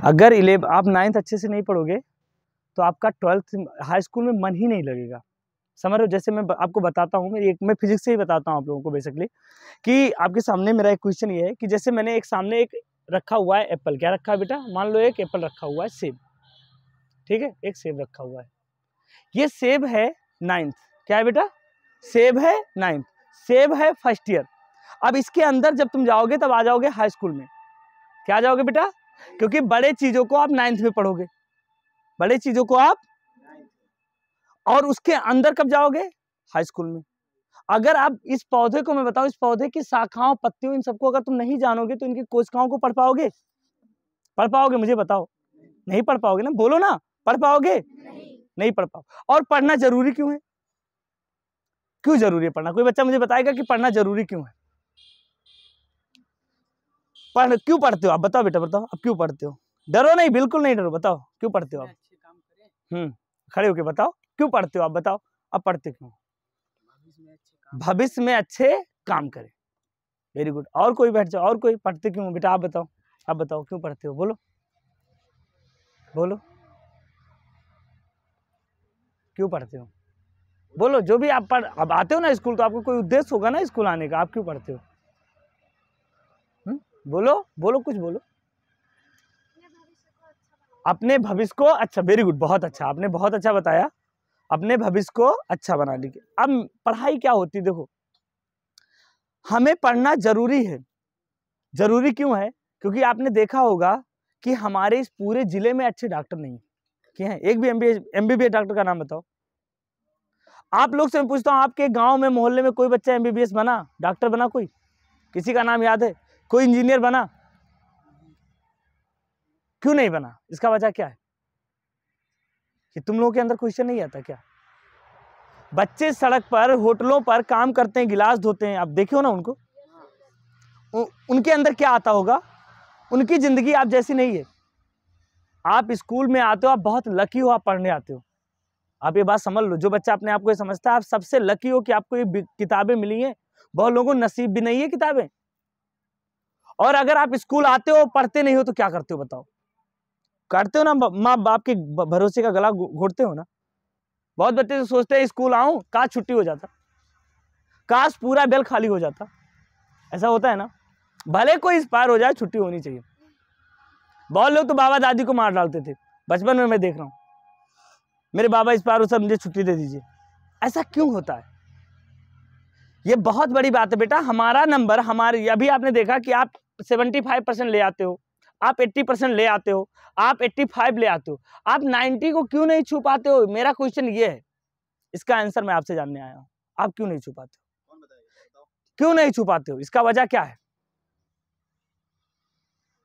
अगर 11 आप 9th अच्छे से नहीं पढ़ोगे तो आपका 12th हाई स्कूल में मन ही नहीं लगेगा। समझ रहे हो? जैसे मैं आपको बताता हूँ, मैं फिजिक्स से ही बताता हूँ आप लोगों को बेसिकली, कि आपके सामने मेरा एक क्वेश्चन ये है कि जैसे मैंने एक सामने एक रखा हुआ है एप्पल। क्या रखा है बेटा? मान लो एक एप्पल रखा हुआ है, सेब, ठीक है, एक सेब रखा हुआ है। ये सेब है 9th। क्या है बेटा? सेब है 9th, सेब है फर्स्ट ईयर। अब इसके अंदर जब तुम जाओगे तब आ जाओगे हाई स्कूल में। क्या आ जाओगे बेटा? क्योंकि बड़े चीजों को आप 9th में पढ़ोगे, बड़े चीजों को आप, और उसके अंदर कब जाओगे? हाई स्कूल में। अगर आप इस पौधे को, मैं बताऊं, इस पौधे की शाखाओं, पत्तियों, इन सबको अगर तुम नहीं जानोगे तो इनकी कोशिकाओं को पढ़ पाओगे? पढ़ पाओगे? मुझे बताओ। नहीं पढ़ पाओगे ना, बोलो ना, पढ़ पाओगे? नहीं पढ़ पाओ। और पढ़ना जरूरी क्यों है? क्यों जरूरी है पढ़ना? कोई बच्चा मुझे बताएगा कि पढ़ना जरूरी क्यों है? क्यों पढ़ते हो आप? बताओ बेटा, बताओ आप क्यों पढ़ते हो? डरो नहीं, बिल्कुल नहीं डरो, बताओ क्यों पढ़ते हो आप? खड़े होके बताओ क्यों पढ़ते हो आप? बताओ आप पढ़ते क्यों? भविष्य में अच्छे काम करें। Very good. और कोई बैठ जाओ, और कोई पढ़ते क्यों बेटा? आप बताओ, आप बताओ क्यों पढ़ते हो? बोलो बोलो, क्यों पढ़ते हो? बोलो। जो भी आप अब आते हो ना स्कूल, तो आपको कोई उद्देश्य होगा ना स्कूल आने का। आप क्यों पढ़ते हो? बोलो बोलो, कुछ बोलो। अपने भविष्य को अच्छा, वेरी गुड, बहुत अच्छा, आपने बहुत अच्छा बताया, अपने भविष्य को अच्छा बनाने के। अब पढ़ाई क्या होती है? देखो, हमें पढ़ना जरूरी है। जरूरी क्यों है? क्योंकि आपने देखा होगा कि हमारे इस पूरे जिले में अच्छे डॉक्टर नहीं है। एक भी एमबीबीएस डॉक्टर का नाम बताओ। आप लोग से मैं पूछता हूँ, आपके गांव में, मोहल्ले में कोई बच्चा एमबीबीएस बना, डॉक्टर बना? कोई? किसी का नाम याद है? कोई इंजीनियर बना? क्यों नहीं बना? इसका वजह क्या है? कि तुम लोगों के अंदर क्वेश्चन नहीं आता क्या? बच्चे सड़क पर, होटलों पर काम करते हैं, गिलास धोते हैं, आप देखियो ना उनको, उनके अंदर क्या आता होगा? उनकी जिंदगी आप जैसी नहीं है। आप स्कूल में आते हो, आप बहुत लकी हो, आप पढ़ने आते हो। आप ये बात समझ लो, जो बच्चा अपने आप को ये समझता है, आप सबसे लकी हो कि आपको ये किताबें मिली हैं। बहुत लोगों को नसीब भी नहीं है किताबें। और अगर आप स्कूल आते हो, पढ़ते नहीं हो, तो क्या करते हो बताओ? करते हो ना, माँ बाप के भरोसे का गला घोटते हो ना। बहुत बच्चे तो सोचते हैं स्कूल आऊं, काश छुट्टी हो जाता, काश पूरा बेल खाली हो जाता। ऐसा होता है ना? भले कोई एक्सपायर हो जाए, छुट्टी होनी चाहिए। बहुत लोग तो बाबा दादी को मार डालते थे बचपन में। मैं देख रहा हूं, मेरे बाबा एक्सपायर हो, सब मुझे छुट्टी दे दीजिए। ऐसा क्यों होता है? ये बहुत बड़ी बात है बेटा। हमारा नंबर, हमारे, अभी आपने देखा कि आप 75% ले आते हो, आप 80% ले आते हो, आप 85 ले आते हो, आप 90 को क्यों नहीं छू पाते हो? मेरा क्वेश्चन ये है, इसका आंसर मैं आपसे जानने आया हूं। आप क्यों नहीं छू पाते हो? क्यों नहीं छू पाते हो? इसका वजह क्या है?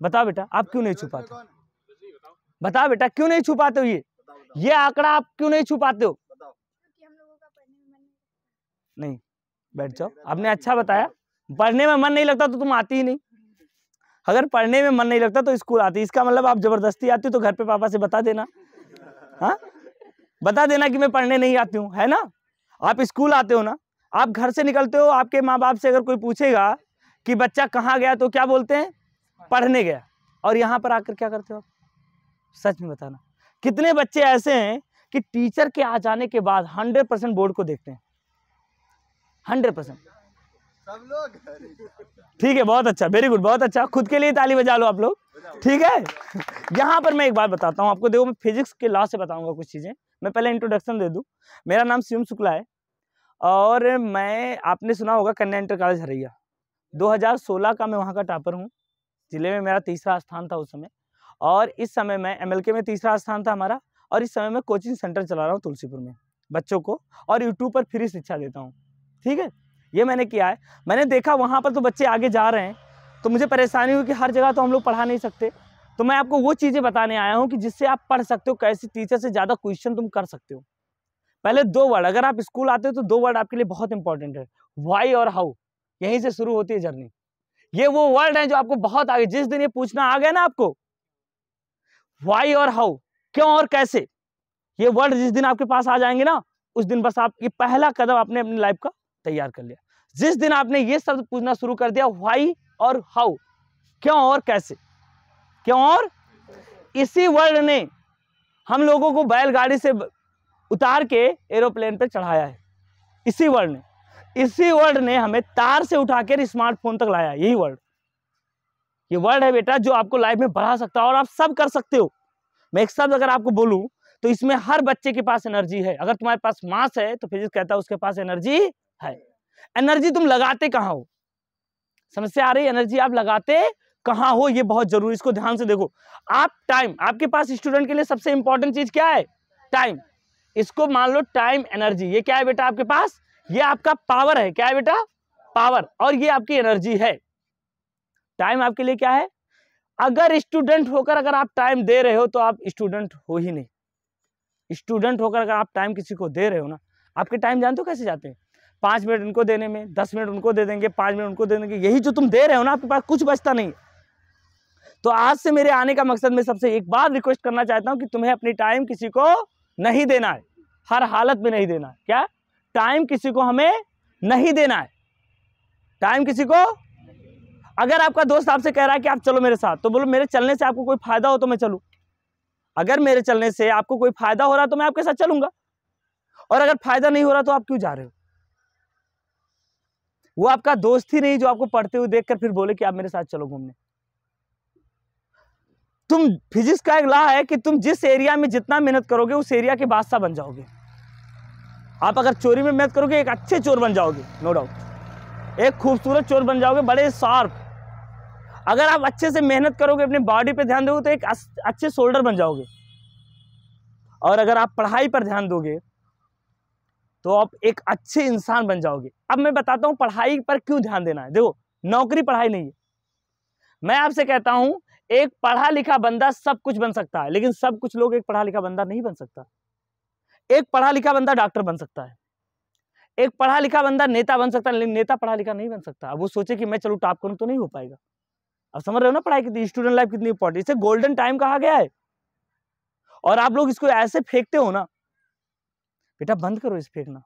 बताओ बेटा, आप क्यों नहीं छू पाते हो? बताओ बेटा, क्यों नहीं छू पाते हो? ये आंकड़ा आप क्यों नहीं छू पाते हो? नहीं, बैठ जाओ। आपने अच्छा बताया, पढ़ने में मन नहीं लगता तो तुम आती ही नहीं। अगर पढ़ने में मन नहीं लगता तो स्कूल आती। इसका मतलब आप जबरदस्ती आती हो, तो घर पे पापा से बता देना। हाँ, बता देना कि मैं पढ़ने नहीं आती हूँ, है ना? आप स्कूल आते हो ना, आप घर से निकलते हो, आपके माँ बाप से अगर कोई पूछेगा कि बच्चा कहाँ गया, तो क्या बोलते हैं? पढ़ने गया। और यहाँ पर आकर क्या करते हो आप? सच में बताना, कितने बच्चे ऐसे हैं कि टीचर के आ जाने के बाद 100% बोर्ड को देखते हैं? 100% सब लोग। ठीक है, बहुत अच्छा, वेरी गुड, बहुत अच्छा। खुद के लिए ताली बजा लो आप लोग, ठीक है। यहाँ पर मैं एक बात बताता हूँ आपको। देखो, मैं फिजिक्स के लॉ से बताऊंगा कुछ चीजें। मैं पहले इंट्रोडक्शन दे दूं। मेरा नाम शिवम शुक्ला है, और मैं, आपने सुना होगा कन्या इंटर कॉलेज हरैया, 2016 का मैं वहाँ का टॉपर हूँ। जिले में मेरा तीसरा स्थान था उस समय, और इस समय मैं MLK में तीसरा स्थान था हमारा। और इस समय मैं कोचिंग सेंटर चला रहा हूँ तुलसीपुर में बच्चों को, और यूट्यूब पर फ्री शिक्षा देता हूँ, ठीक है। ये मैंने किया है। मैंने देखा वहाँ पर तो बच्चे आगे जा रहे हैं, तो मुझे परेशानी हुई कि हर जगह तो हम लोग पढ़ा नहीं सकते। तो मैं आपको वो चीज़ें बताने आया हूँ कि जिससे आप पढ़ सकते हो, कैसे टीचर से ज़्यादा क्वेश्चन तुम कर सकते हो। पहले 2 वर्ड, अगर आप स्कूल आते हो तो 2 वर्ड आपके लिए बहुत इंपॉर्टेंट है, व्हाई और हाउ। यहीं से शुरू होती है जर्नी। ये वो वर्ड है जो आपको बहुत आगे, जिस दिन ये पूछना आ गया ना आपको, व्हाई और हाउ, क्यों और कैसे, ये वर्ड जिस दिन आपके पास आ जाएंगे ना, उस दिन बस आप, ये पहला कदम आपने अपनी लाइफ का तैयार कर लिया। जिस दिन आपने ये शब्द पूछना शुरू कर दिया, व्हाई और हाउ, क्यों और कैसे, क्यों और, इसी वर्ल्ड ने हम लोगों को बैलगाड़ी से उतार के एरोप्लेन पे चढ़ाया है। इसी वर्ल्ड ने हमें तार से उठाकर स्मार्टफोन तक लाया है। यही वर्ल्ड, ये वर्ल्ड है बेटा जो आपको लाइफ में बढ़ा सकता है और आप सब कर सकते हो। मैं एक शब्द अगर आपको बोलूं तो इसमें हर बच्चे के पास एनर्जी है। अगर तुम्हारे पास मास है तो फिजिक्स कहता है उसके पास एनर्जी है। एनर्जी तुम लगाते कहाँ हो, समस्या आ रही है? एनर्जी आप लगाते कहाँ हो, ये बहुत जरूरी, इसको ध्यान से देखो। आप टाइम, आपके पास स्टूडेंट के लिए सबसे इंपॉर्टेंट चीज क्या है? टाइम। इसको मान लो टाइम एनर्जी, ये क्या है बेटा आपके पास? ये आपका पावर है। क्या है बेटा? पावर। और ये आपकी एनर्जी है। टाइम आपके लिए क्या है? अगर स्टूडेंट होकर अगर आप टाइम दे रहे हो तो आप स्टूडेंट हो ही नहीं। स्टूडेंट होकर अगर आप टाइम किसी को दे रहे हो ना, आपके टाइम जानते हो कैसे जाते हैं? 5 मिनट उनको देने में, 10 मिनट उनको दे देंगे, 5 मिनट उनको दे देंगे, यही जो तुम दे रहे हो ना, आपके पास कुछ बचता नहीं। तो आज से मेरे आने का मकसद, मैं सबसे एक बार रिक्वेस्ट करना चाहता हूं कि तुम्हें अपनी टाइम किसी को नहीं देना है, हर हालत में नहीं देना है। क्या? टाइम किसी को हमें नहीं देना है। टाइम किसी को, अगर आपका दोस्त आपसे कह रहा है कि आप चलो मेरे साथ, तो बोलो मेरे चलने से आपको कोई फायदा हो तो मैं चलूं। अगर मेरे चलने से आपको कोई फायदा हो रहा तो मैं आपके साथ चलूंगा, और अगर फायदा नहीं हो रहा तो आप क्यों जा रहे हो? वो आपका दोस्त ही नहीं जो आपको पढ़ते हुए देखकर फिर बोले कि आप मेरे साथ चलो घूमने। तुम, फिजिक्स का एक लॉ है कि तुम जिस एरिया में जितना मेहनत करोगे उस एरिया के बादशाह बन जाओगे। आप अगर चोरी में मेहनत करोगे एक अच्छे चोर बन जाओगे, नो डाउट, एक खूबसूरत चोर बन जाओगे, बड़े शार्प। अगर आप अच्छे से मेहनत करोगे, अपनी बॉडी पे ध्यान दोगे तो एक अच्छे शोल्डर बन जाओगे। और अगर आप पढ़ाई पर ध्यान दोगे तो आप एक अच्छे इंसान बन जाओगे। अब मैं बताता हूं पढ़ाई पर क्यों ध्यान देना है। देखो, नौकरी पढ़ाई नहीं है। मैं आपसे कहता हूं एक पढ़ा लिखा बंदा सब कुछ बन सकता है, लेकिन सब कुछ लोग एक पढ़ा लिखा बंदा नहीं बन सकता। एक पढ़ा लिखा बंदा डॉक्टर बन सकता है, एक पढ़ा लिखा बंदा नेता बन सकता है, लेकिन नेता पढ़ा लिखा नहीं बन सकता। अब वो सोचे कि मैं चलो टॉप करूं तो नहीं हो पाएगा। अब समझ रहे हो ना पढ़ाई कितनी, स्टूडेंट लाइफ कितनी इंपॉर्टेंट, इसे गोल्डन टाइम कहा गया है। और आप लोग इसको ऐसे फेंकते हो ना, बेटा बंद करो इस फेंकना,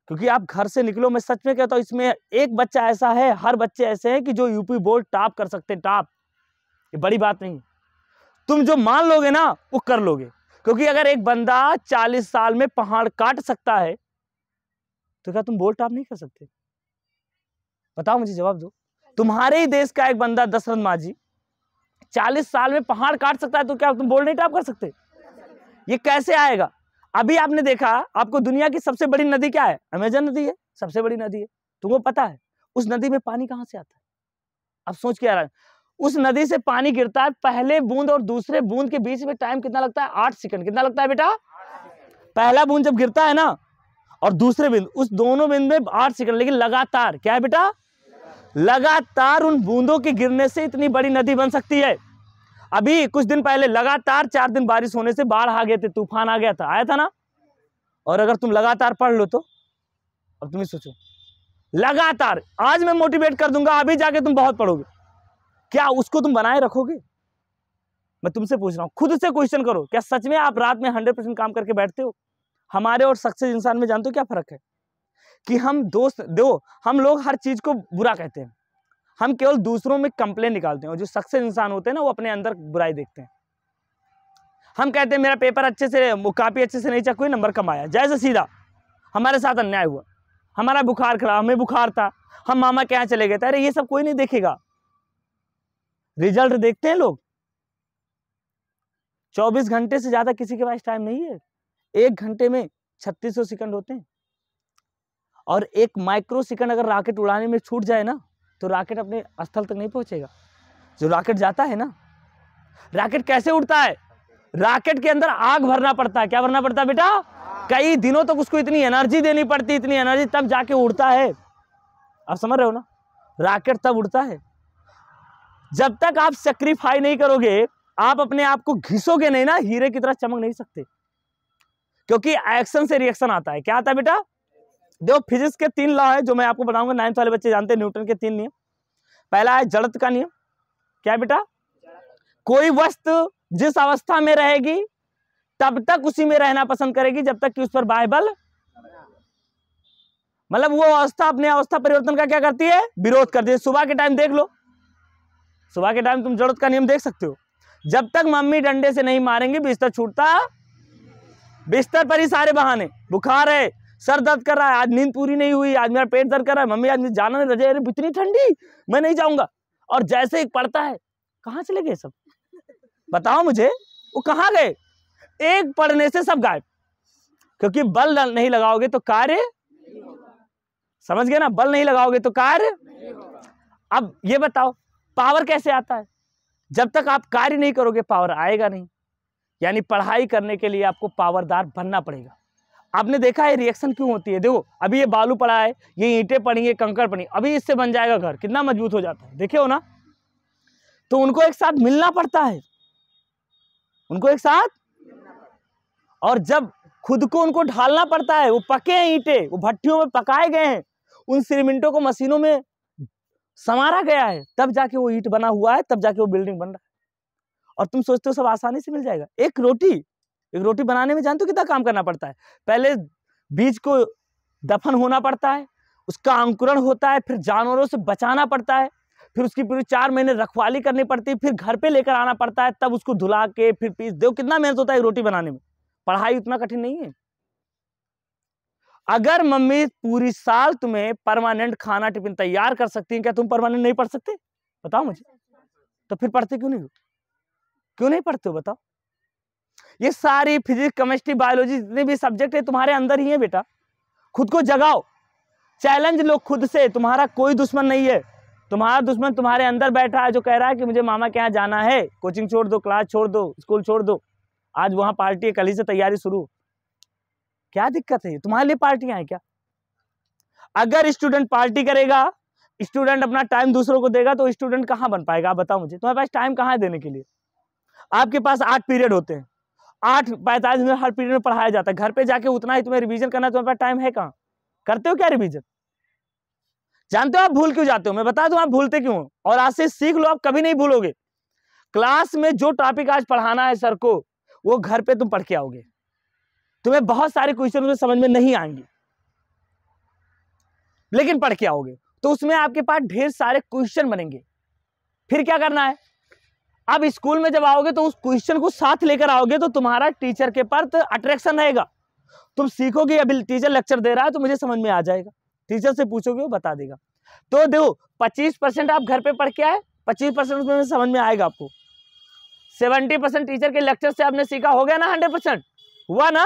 क्योंकि आप घर से निकलो, मैं सच में कहता हूं, इसमें एक बच्चा ऐसा है, हर बच्चे ऐसे हैं कि जो यूपी बोर्ड टॉप कर सकते हैं। टॉप, ये बड़ी बात नहीं। तुम जो मान लोगे ना वो कर लोगे, क्योंकि अगर एक बंदा 40 साल में पहाड़ काट सकता है तो क्या तुम बोर्ड टॉप नहीं कर सकते? बताओ, मुझे जवाब दो। तुम्हारे ही देश का एक बंदा दशरथ मांझी 40 साल में पहाड़ काट सकता है, तो क्या तुम बोर्ड नहीं टॉप कर सकते? ये कैसे आएगा? अभी आपने देखा, आपको दुनिया की सबसे बड़ी नदी क्या है? अमेजन नदी है, सबसे बड़ी नदी है। तुमको पता है उस नदी में पानी कहां से आता है? अब सोच के आ रहा है, उस नदी से पानी गिरता है, पहले बूंद और दूसरे बूंद के बीच में टाइम कितना लगता है? 8 सेकंड। कितना लगता है बेटा? पहला बूंद जब गिरता है ना और दूसरे बिंदु, उस दोनों बिंदु में 8 सेकंड। लेकिन लगातार, क्या है बेटा? लगातार उन बूंदों के गिरने से इतनी बड़ी नदी बन सकती है। अभी कुछ दिन पहले लगातार 4 दिन बारिश होने से बाढ़ आ गए थे, तूफान आ गया था, आया था ना? और अगर तुम लगातार पढ़ लो तो, अब तुम ही सोचो, लगातार, आज मैं मोटिवेट कर दूंगा, अभी जाके तुम बहुत पढ़ोगे, क्या उसको तुम बनाए रखोगे? मैं तुमसे पूछ रहा हूं, खुद से क्वेश्चन करो, क्या सच में आप रात में 100% काम करके बैठते हो? हमारे और सक्सेस इंसान में जानते हो क्या फर्क है? कि हम दोस्त दो, हम लोग हर चीज को बुरा कहते हैं, हम केवल दूसरों में कंप्लेन निकालते हैं, और जो सक्सेस इंसान होते हैं ना वो अपने अंदर बुराई देखते हैं। हम कहते हैं मेरा पेपर अच्छे से, कॉपी अच्छे से नहीं चेक हुई, नंबर कम आया, जैसे सीधा। हमारे साथ अन्याय हुआ, हमारा बुखार खड़ा, हमें बुखार था, हम मामा के यहाँ चले गए थे। अरे ये सब कोई नहीं देखेगा, रिजल्ट देखते हैं लोग। 24 घंटे से ज्यादा किसी के पास टाइम नहीं है। 1 घंटे में 3600 सेकंड होते हैं, और 1 माइक्रो सेकंड अगर रॉकेट उड़ाने में छूट जाए ना तो रॉकेट अपने स्थल तक नहीं पहुंचेगा। जो रॉकेट जाता है ना, रॉकेट कैसे उड़ता है? रॉकेट के अंदर आग भरना पड़ता है। क्या भरना पड़ता है बेटा? कई दिनों तक उसको इतनी एनर्जी देनी पड़ती, इतनी एनर्जी, तब जाके उड़ता है। आप समझ रहे हो ना? रॉकेट तब उड़ता है। जब तक आप सेक्रीफाई नहीं करोगे, आप अपने आप को घिसोगे नहीं ना, हीरे की तरह चमक नहीं सकते, क्योंकि एक्शन से रिएक्शन आता है। क्या आता है बेटा? देखो, फिजिक्स के 3 लॉ है जो मैं आपको बताऊंगा, 9th वाले बच्चे जानते हैं, न्यूटन के 3 नियम। पहला है जड़त्व का नियम। क्या बेटा? कोई वस्तु जिस अवस्था में रहेगी तब तक उसी में रहना पसंद करेगी जब तक कि उस पर बाह्य बल, मतलब वो अवस्था अपने अवस्था परिवर्तन का क्या करती है? विरोध करती है। सुबह के टाइम देख लो, सुबह के टाइम तुम जड़त्व का नियम देख सकते हो। जब तक मम्मी डंडे से नहीं मारेंगे बिस्तर छूटता, बिस्तर पर ही सारे बहाने, बुखार है, सर दर्द कर रहा है, आज नींद पूरी नहीं हुई, आज मेरा पेट दर्द कर रहा है, मम्मी आज मुझे जाना नहीं, रजाई इतनी ठंडी, मैं नहीं जाऊंगा। और जैसे एक पढ़ता है, कहाँ चले गए सब, बताओ मुझे, वो कहाँ गए? एक पढ़ने से सब गायब, क्योंकि बल नहीं लगाओगे तो कार्य, समझ गए ना, बल नहीं लगाओगे तो कार्य। अब ये बताओ पावर कैसे आता है? जब तक आप कार्य नहीं करोगे पावर आएगा नहीं। यानी पढ़ाई करने के लिए आपको पावरदार बनना पड़ेगा। आपने देखा है रिएक्शन क्यों होती है? देखो अभी ये बालू पड़ा है, ये ईंटें पड़ी है, कंकड़ पड़ी, अभी इससे बन जाएगा घर, कितना मजबूत हो जाता है, देखे हो ना। तो उनको एक साथ मिलना पड़ता है, उनको एक साथ, और जब खुद को उनको ढालना पड़ता है, वो पके हैं ईंटें, वो भट्टियों में पकाए गए हैं, उन सीमेंटों को मशीनों में समारा गया है, तब जाके वो ईंट बना हुआ है, तब जाके वो बिल्डिंग बन रहा है। और तुम सोचते हो सब आसानी से मिल जाएगा? एक रोटी बनाने में जानते हो कितना काम करना पड़ता है? पहले बीज को दफन होना पड़ता है, उसका अंकुरण होता है, फिर जानवरों से बचाना पड़ता है, फिर उसकी पूरी 4 महीने रखवाली करनी पड़ती है, फिर घर पे लेकर आना पड़ता है, तब उसको धुला के फिर पीस दो। कितना मेहनत होता है रोटी बनाने में। पढ़ाई उतना कठिन नहीं है। अगर मम्मी पूरी साल तुम्हें परमानेंट खाना टिफिन तैयार कर सकती है, क्या तुम परमानेंट नहीं पढ़ सकते? बताओ मुझे। तो फिर पढ़ते क्यों नहीं हो? क्यों नहीं पढ़ते हो बताओ? ये सारी फिजिक्स, केमिस्ट्री, बायोलॉजी जितने भी सब्जेक्ट है तुम्हारे अंदर ही है बेटा। खुद को जगाओ, चैलेंज लो खुद से। तुम्हारा कोई दुश्मन नहीं है, तुम्हारा दुश्मन तुम्हारे अंदर बैठा है, जो कह रहा है कि मुझे मामा के यहाँ जाना है, कोचिंग छोड़ दो, क्लास छोड़ दो, स्कूल छोड़ दो, आज वहां पार्टी है, कल ही से तैयारी शुरू। क्या दिक्कत है? तुम्हारे लिए पार्टियां हैं क्या? अगर स्टूडेंट पार्टी करेगा, स्टूडेंट अपना टाइम दूसरों को देगा, तो स्टूडेंट कहां बन पाएगा? आप बताओ मुझे। तुम्हारे पास टाइम कहां है देने के लिए? आपके पास 8 पीरियड होते हैं, 8:45 मिनट हर पीरियड में पढ़ाया जाता है, घर पे जाके उतना ही तुम्हें रिवीजन करना, तुम्हारे पास टाइम है कहां? करते हो क्या रिवीजन? जानते हो आप भूल क्यों जाते हो? मैं बता दूं आप भूलते क्यों हो, और आज से सीख लो, आप कभी नहीं भूलोगे। क्लास में जो टॉपिक आज पढ़ाना है सर को, वो घर पे तुम पढ़ के आओगे। तुम्हें बहुत सारे क्वेश्चन उसमें समझ में नहीं आएंगे, लेकिन पढ़ के आओगे, तो उसमें आपके पास ढेर सारे क्वेश्चन बनेंगे। फिर क्या करना है? अब स्कूल में जब आओगे तो उस क्वेश्चन को साथ लेकर आओगे, तो तुम्हारा टीचर के प्रति अट्रैक्शन रहेगा। तुम सीखोगे, अभी टीचर लेक्चर दे रहा है तो मुझे समझ में आ जाएगा, टीचर से पूछोगे वो बता देगा। तो देखो 25% आप घर पे पढ़ के आए, 25% उसमें समझ में आएगा आपको। 70% टीचर के लेक्चर से आपने सीखा, हो गया ना? 100% हुआ ना?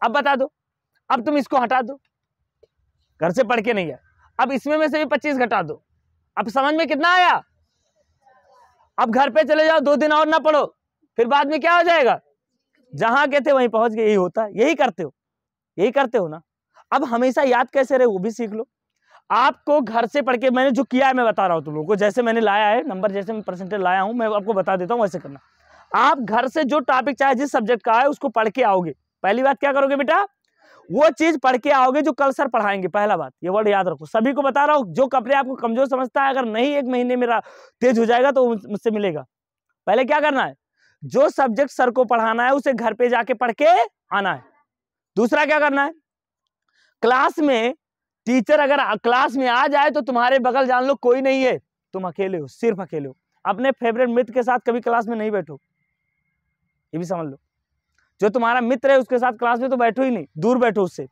अब बता दो, अब तुम इसको हटा दो, घर से पढ़ के नहीं है, अब इसमें में से भी 25 घटा दो, अब समझ में कितना आया? अब घर पे चले जाओ, 2 दिन और ना पढ़ो, फिर बाद में क्या हो जाएगा? जहां के थे वहीं पहुंच गए। यही होता है, यही करते हो, यही करते हो ना। अब हमेशा याद कैसे रहे वो भी सीख लो। आपको घर से पढ़ के, मैंने जो किया है मैं बता रहा हूं तुम लोगों को, जैसे मैंने लाया है नंबर, जैसे मैं परसेंटेज लाया हूं, मैं आपको बता देता हूं वैसे करना। आप घर से जो टॉपिक चाहे जिस सब्जेक्ट का है उसको पढ़ के आओगे। पहली बात क्या करोगे बेटा? वो चीज पढ़ के आओगे जो कल सर पढ़ाएंगे। पहला बात, ये वर्ड याद रखो, सभी को बता रहा हूं। जो कपड़े आपको कमजोर समझता है, अगर नहीं 1 महीने मेरा तेज हो जाएगा तो मुझसे मिलेगा। पहले क्या करना है? जो सब्जेक्ट सर को पढ़ाना है उसे घर पे जाके पढ़ के आना है। दूसरा क्या करना है? क्लास में टीचर अगर क्लास में आ जाए तो तुम्हारे बगल जान लो कोई नहीं है, तुम अकेले हो, सिर्फ अकेले हो। अपने फेवरेट मित्र के साथ कभी क्लास में नहीं बैठो, ये भी समझ लो। जो तुम्हारा मित्र है उसके साथ क्लास में तो बैठो ही नहीं, दूर बैठो उससे।